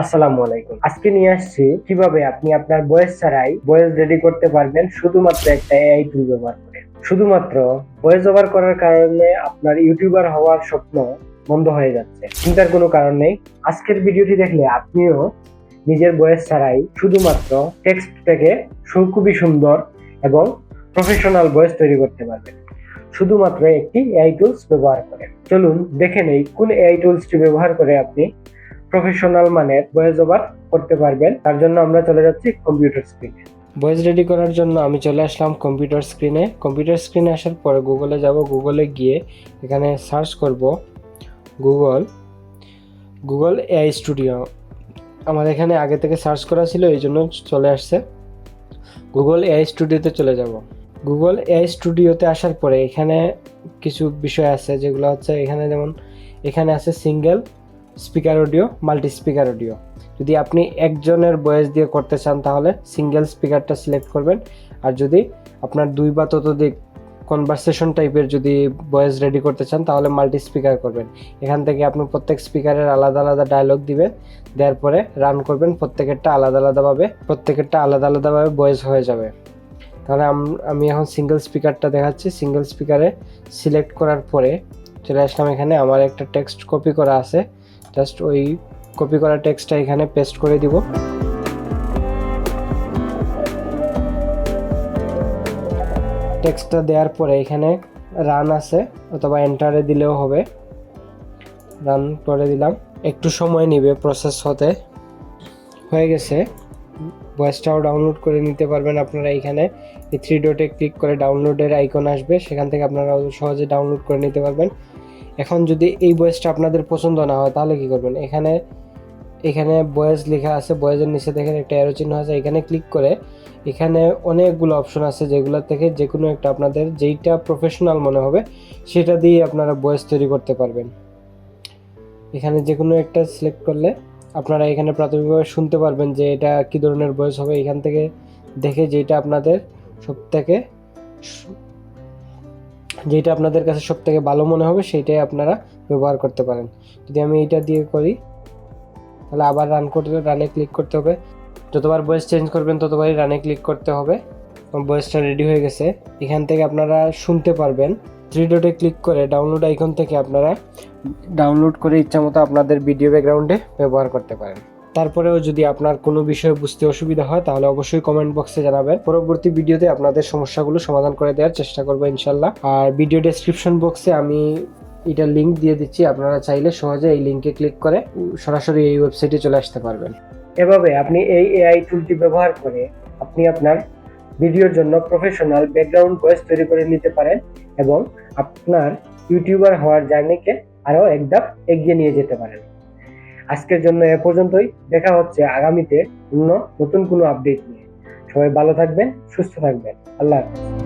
আসসালামু আলাইকুম। আজকে নিয়ে আসছি কিভাবে আপনি আপনার ভয়েস ছাড়াই ভয়েস রেডি করতে পারবেন শুধুমাত্র একটা এআই টুল ব্যবহার করে। শুধুমাত্র ভয়েস ওভার করার কারণে আপনার ইউটিউবার হওয়ার স্বপ্ন বন্ধ হয়ে যাচ্ছে। চিন্তার কোনো কারণ নেই। আজকের ভিডিওটি দেখলে আপনিও নিজের ভয়েস ছাড়াই শুধুমাত্র টেক্সট থেকে খুবই সুন্দর এবং প্রফেশনাল ভয়েস তৈরি করতে পারবেন শুধুমাত্র একটি এআই টুলস ব্যবহার করে। চলুন দেখে নেই কোন এআই টুলসটি ব্যবহার করে আপনি প্রফেশনাল মানের ভয়েস ওভার করতে পারবেন। তার জন্য আমরা চলে যাচ্ছি কম্পিউটার স্ক্রিনে। ভয়েস রেডি করার জন্য আমি চলে আসলাম কম্পিউটার স্ক্রিনে। কম্পিউটার স্ক্রিনে আসার পরে গুগলে যাব। গুগলে গিয়ে এখানে সার্চ করব গুগল এআই স্টুডিও। আমার এখানে আগে থেকে সার্চ করা ছিল, এই জন্য চলে আসছে। গুগল এআই স্টুডিওতে চলে যাব। গুগল এআই স্টুডিওতে আসার পরে এখানে কিছু বিষয় আছে, যেগুলো হচ্ছে এখানে আছে single speaker audio, multi speaker audio. যদি আপনি একজনের ভয়েস দিয়ে করতে চান তাহলে সিঙ্গেল স্পিকারটা সিলেক্ট করবেন, আর যদি আপনার 2 বা ততোধিক কনভারসেশন টাইপের যদি ভয়েস রেডি করতে চান তাহলে মাল্টি স্পিকার করবেন। এখান থেকে আপনি প্রত্যেক স্পিকারের আলাদা আলাদা ডায়লগ দিবেন, দেওয়ার পরে রান করবেন। প্রত্যেকেরটা আলাদা আলাদাভাবে ভয়েস হয়ে যাবে। তাহলে আমি এখন সিঙ্গেল স্পিকারটা দেখাচ্ছি। সিঙ্গেল স্পিকারে সিলেক্ট করার পরে চলে আসলাম এখানে। আমার একটা টেক্সট কপি করা আছে, জাস্ট ওই কপি করা টেক্সটটা এখানে পেস্ট করে দিব। টেক্সটটা দেওয়ার পরে এখানে রান আছে, অথবা এন্টারে দিলেও হবে। রান করে দিলাম। একটু সময় নেবে প্রসেস হতে। হয়ে গেছে। ভয়েসটাও ডাউনলোড করে নিতে পারবেন আপনারা। এখানে এই 3 ডটে ক্লিক করে ডাউনলোডের আইকন আসবে, সেখান থেকে আপনারা সহজে ডাউনলোড করে নিতে পারবেন। এখন যদি এই ভয়েসটা আপনাদের পছন্দ না হয় তাহলে কি করবেন? এখানে ভয়েস লেখা আছে, ভয়েসের নিচে দেখেন একটা অ্যারো চিহ্ন আছে, এখানে ক্লিক করে এখানে অনেকগুলো অপশন আছে, যেগুলো থেকে যে কোনো একটা আপনাদের যেইটা প্রফেশনাল মনে হবে সেটা দিয়ে আপনারা ভয়েস তৈরি করতে পারবেন। এখানে যে কোনো একটা সিলেক্ট করলে আপনারা এখানে প্রাথমিকভাবে শুনতে পারবেন যে এটা কী ধরনের ভয়েস হবে। এখান থেকে দেখে যেটা আপনাদের কাছে সবথেকে ভালো মনে হবে সেইটাই আপনারা ব্যবহার করতে পারেন। যদি আমি এইটা দিয়ে করি তাহলে আবার রানে ক্লিক করতে হবে। যতবার ভয়েস চেঞ্জ করবেন ততবারই রানে ক্লিক করতে হবে। ভয়েসটা রেডি হয়ে গেছে। এখান থেকে আপনারা শুনতে পারবেন। 3 ডটে ক্লিক করে ডাউনলোড আইকন থেকে আপনারা ডাউনলোড করে ইচ্ছামতো আপনাদের ভিডিও ব্যাকগ্রাউন্ডে ব্যবহার করতে পারেন। তারপরেও যদি আপনার কোনো বিষয়ে বুঝতে অসুবিধা হয় তাহলে অবশ্যই কমেন্ট বক্সে জানাবেন। পরবর্তী ভিডিওতে আপনাদের সমস্যাগুলো সমাধান করে দেওয়ার চেষ্টা করবো ইনশাল্লাহ। আর ভিডিও ডেসক্রিপশন বক্সে আমি এটা লিঙ্ক দিয়ে দিচ্ছি, আপনারা চাইলে সহজে এই লিঙ্কে ক্লিক করে সরাসরি এই ওয়েবসাইটে চলে আসতে পারবেন। এভাবে আপনি এই এআই টুলটি ব্যবহার করে আপনি আপনার ভিডিওর জন্য প্রফেশনাল ব্যাকগ্রাউন্ড ভয়েস তৈরি করে নিতে পারেন এবং আপনার ইউটিউবার হওয়ার জার্নিকে আরও এক ধাপ এগিয়ে নিয়ে যেতে পারেন। আজকের জন্য এ পর্যন্তই। দেখা হচ্ছে আগামীতে নতুন কোনো আপডেট নিয়ে। সবাই ভালো থাকবেন, সুস্থ থাকবেন। আল্লাহ হাফেজ।